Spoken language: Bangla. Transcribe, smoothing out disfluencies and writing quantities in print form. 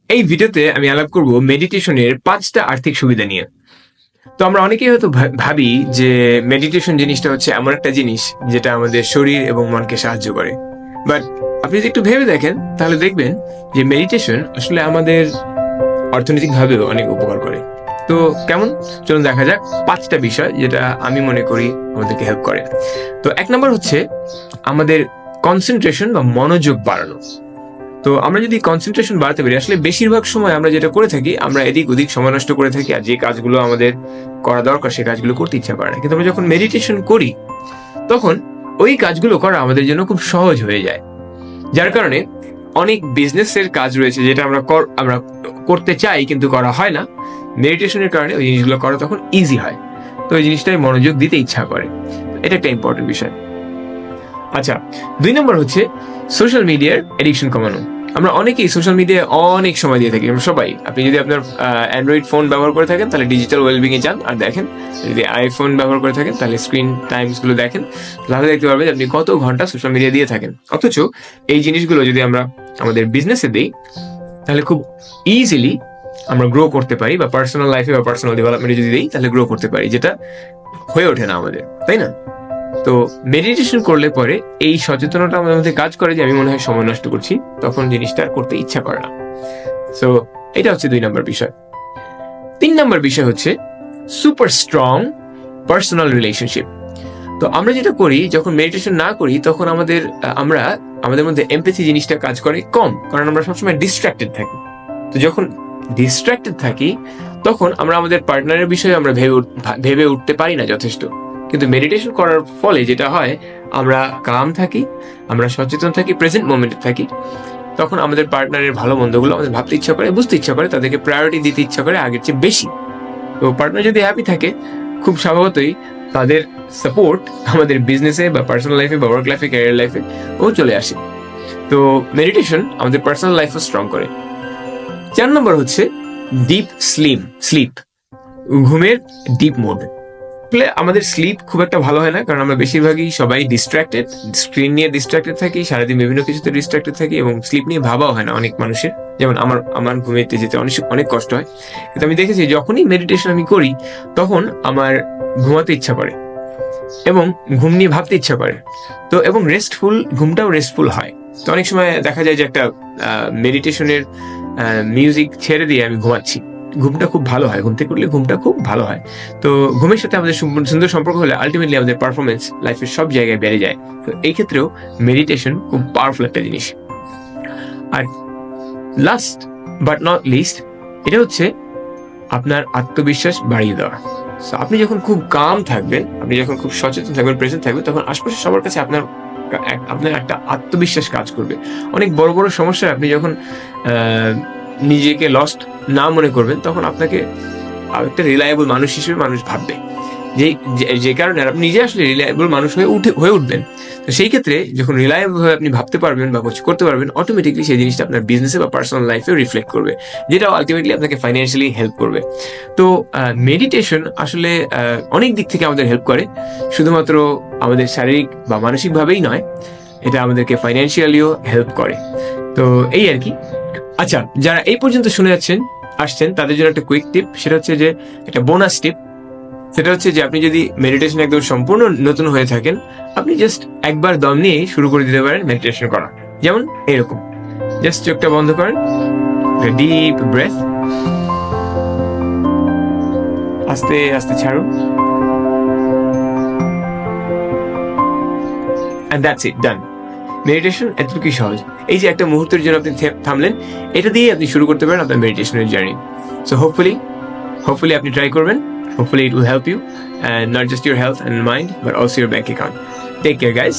এই ভিডিওতে আমি আলাপ করব মেডিটেশনের 5টা আর্থিক সুবিধা নিয়ে। তো আমরা অনেকেই হয়তো ভাবি যে মেডিটেশন জিনিসটা হচ্ছে এমন একটা জিনিস যেটা আমাদের শরীর এবং মনকে সাহায্য করে। বাট আপনি যদি একটু ভেবে দেখেন তাহলে দেখবেন যে মেডিটেশন আসলে আমাদের অর্থনৈতিকভাবেও অনেক উপকার করে। তো কেমন, চলুন দেখা যাক 5টা বিষয় যেটা আমি মনে করি আমাদেরকে হেল্প করে। তো 1 নম্বর হচ্ছে আমাদের কনসেন্ট্রেশন বা মনোযোগ বাড়ানো। তো আমরা যদি কনসেন্ট্রেশন বাড়াতে পারি, আসলে বেশিরভাগ সময় আমরা যেটা করে থাকি, আমরা এদিক ওদিক সময় নষ্ট করে থাকি, আর যে কাজগুলো আমাদের করা দরকার সেই কাজগুলো করতে ইচ্ছা করে না। কিন্তু আমরা যখন মেডিটেশন করি তখন ওই কাজগুলো করা আমাদের জন্য খুব সহজ হয়ে যায়। যার কারণে অনেক বিজনেসের কাজ রয়েছে যেটা আমরা করতে চাই কিন্তু করা হয় না। মেডিটেশনের কারণে ওই জিনিসগুলো করা তখন ইজি হয়। তো ওই জিনিসটাই মনোযোগ দিতে ইচ্ছা করে। এটা একটা ইম্পর্টেন্ট বিষয়। আচ্ছা, 2 নম্বর হচ্ছে সোশ্যাল মিডিয়ার এডিকশন কমানো। আমরা অনেকেই সোশ্যাল মিডিয়ায় অনেক সময় দিয়ে থাকি, আমরা সবাই। আপনি যদি আপনার অ্যান্ড্রয়েড ফোন ব্যবহার করে থাকেন তাহলে ডিজিটাল ওয়েলবিং এ যান আর দেখেন। যদি আইফোন ব্যবহার করে থাকেন তাহলে স্ক্রিন টাইমস গুলো দেখেন, তাহলে দেখতে পারবেন যে আপনি কত ঘন্টা সোশ্যাল মিডিয়া দিয়ে থাকেন। অথচ এই জিনিসগুলো যদি আমরা আমাদের বিজনেসে দিই তাহলে খুব ইজিলি আমরা গ্রো করতে পারি, বা পার্সোনাল লাইফে বা পার্সোনাল ডেভেলপমেন্টে যদি দিই তাহলে গ্রো করতে পারি, যেটা হয়ে ওঠে না আমাদের, তাই না? তো মেডিটেশন করলে পরে এই সচেতনতা আমাদের মধ্যে কাজ করে যে আমি মনে হয় সময় নষ্ট করছি, তখন জিনিসটা করতে ইচ্ছা করে না। সো এটা হচ্ছে 2 নম্বর বিষয়। 3 নম্বর বিষয় হচ্ছে সুপার স্ট্রং পার্সোনাল রিলেশনশিপ। তো আমরা যেটা করি, যখন মেডিটেশন না করি তখন আমাদের মধ্যে এমপ্যাথি জিনিসটা কাজ করে কম, কারণ আমরা সবসময় ডিস্ট্রাক্টেড থাকি। তো যখন ডিস্ট্রাক্টেড থাকি তখন আমরা আমাদের পার্টনারের বিষয়ে আমরা ভেবে উঠতে পারি না যথেষ্ট। কিন্তু মেডিটেশন করার ফলে যেটা হয়, আমরা কাম থাকি, আমরা সচেতন থাকি, প্রেজেন্ট মোমেন্টে থাকি। তখন আমাদের পার্টনারের ভালো মন্দগুলো আমাদের ভাবতে ইচ্ছা করে, বুঝতে ইচ্ছা করে, তাদেরকে প্রায়োরিটি দিতে ইচ্ছা করে আগের চেয়ে বেশি। তো পার্টনার যদি হ্যাপি থাকে, খুব স্বভাবতই তাদের সাপোর্ট আমাদের বিজনেসে বা পার্সোনাল লাইফে বা ওয়ার্ক লাইফে, ক্যারিয়ার লাইফে ও চলে আসে। তো মেডিটেশন আমাদের পার্সোনাল লাইফও স্ট্রং করে। 4 নম্বর হচ্ছে ডিপ স্লিপ, ঘুমের ডিপ মোড। আসলে আমাদের স্লিপ খুব একটা ভালো হয় না, কারণ আমরা বেশিরভাগই সবাই ডিস্ট্রাক্টেড, স্ক্রিন নিয়ে ডিস্ট্রাক্টেড থাকি, সারাদিন বিভিন্ন কিছুতে ডিস্ট্রাক্টেড থাকি, এবং স্লিপ নিয়ে ভাবাও হয় না অনেক মানুষের। যেমন আমার ঘুমিয়ে যেতে অনেক কষ্ট হয়। কিন্তু আমি দেখেছি যখনই মেডিটেশন আমি করি তখন আমার ঘুমাতে ইচ্ছা করে এবং ঘুম নিয়ে ভাবতে ইচ্ছা করে। তো এবং ঘুমটাও রেস্টফুল হয়। তো অনেক সময় দেখা যায় যে একটা মেডিটেশনের মিউজিক ছেড়ে দিয়ে আমি ঘুমাচ্ছি, ঘুমটা খুব ভালো হয়, ঘুম থেকে উঠলে ঘুমটা খুব ভালো হয়। তো ঘুমের সাথে আমাদের সুন্দর সম্পর্ক হলে আলটিমেটলি আমাদের পারফরমেন্স লাইফের সব জায়গায় বেড়ে যায়। তো এই ক্ষেত্রেও মেডিটেশন খুব পাওয়ারফুল একটা জিনিস। আর লাস্ট বাট নট লিস্ট, এটা হচ্ছে আপনার আত্মবিশ্বাস বাড়িয়ে দেওয়া। আপনি যখন খুব কাম থাকবেন, আপনি যখন খুব সচেতন থাকবেন, প্রেজেন্ট থাকবেন, তখন আশপাশে সবার কাছে আপনার একটা আত্মবিশ্বাস কাজ করবে। অনেক বড় বড় সমস্যায় আপনি যখন নিজেকে লস্ট না মনে করবেন, তখন আপনাকে একটা রিলায়েবল মানুষ হিসেবে মানুষ ভাববে, যে কারণে আপনি নিজে আসলে রিলায়েবল মানুষ হয়ে উঠবেন। তো সেই ক্ষেত্রে যখন রিলায়েবল হয়ে আপনি ভাবতে পারবেন বা কিছু করতে পারবেন, অটোমেটিকলি সেই জিনিসটা আপনার বিজনেসে বা পার্সোনাল লাইফে রিফ্লেক্ট করবে, যেটা আলটিমেটলি আপনাকে ফাইন্যান্সিয়ালি হেল্প করবে। তো মেডিটেশন আসলে অনেক দিক থেকে আমাদের হেল্প করে, শুধুমাত্র আমাদের শারীরিক বা মানসিকভাবেই নয়, এটা আমাদেরকে ফাইন্যান্সিয়ালিও হেল্প করে। তো এই আর কি। আচ্ছা, যারা এই পর্যন্ত শুনে আসছেন তাদের জন্য একটা কুইক টিপ, সেটা হচ্ছে যে একটা বোনাস টিপ। সেটা হচ্ছে যে আপনি যদি মেডিটেশন একদম সম্পূর্ণ নতুন হয়ে থাকেন, আপনি জাস্ট একবার দম নিয়ে শুরু করে দিতে পারেন মেডিটেশন করা। যেমন এরকম, জাস্ট চোখটা বন্ধ করেন, ডিপ ব্রেথ, আস্তে আস্তে ছাড়ুন, and that's it, done. Meditation এতটুকুই সহজ। এই যে একটা মুহূর্তের জন্য আপনি থামলেন, এটা দিয়ে আপনি শুরু করতে পারেন আপনার মেডিটেশনের জার্নি। সো হোপফুলি আপনি ট্রাই করবেন। Hopefully it will help you, and not just your health and mind, but also your bank account. Take care, guys.